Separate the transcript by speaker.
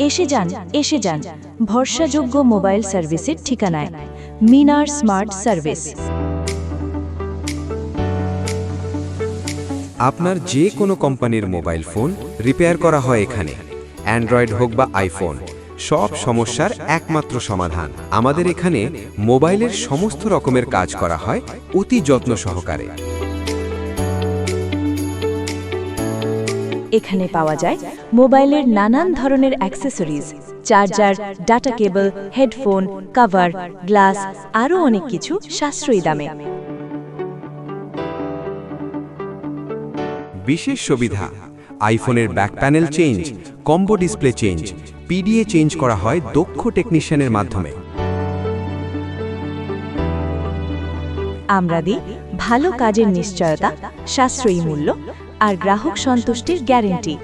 Speaker 1: এসে যান ভরসাযোগ্য মোবাইল সার্ভিসের ঠিকানায়, মিনার স্মার্ট সার্ভিস।
Speaker 2: আপনার যে কোনো কোম্পানির মোবাইল ফোন রিপেয়ার করা হয় এখানে। অ্যান্ড্রয়েড হোক বা আইফোন, সব সমস্যার একমাত্র সমাধান। আমাদের এখানে মোবাইলের সমস্ত রকমের কাজ করা হয় অতি যত্ন সহকারে।
Speaker 1: এখানে পাওয়া যায় মোবাইলের নানান ধরনের accessories, charger, data cable, headphone, cover, glass, আরও অনেক কিছু সাশ্রয়ী দামে।
Speaker 2: বিশেষ সুবিধা: আইফোনের back panel change, combo display change, PDA change করা হয় দক্ষ টেকনিশিয়ানের মাধ্যমে।
Speaker 1: আমরা দিই ভালো কাজের নিশ্চয়তা, সাশ্রয়ী মূল্য আর গ্রাহক সন্তুষ্টির গ্যারান্টি।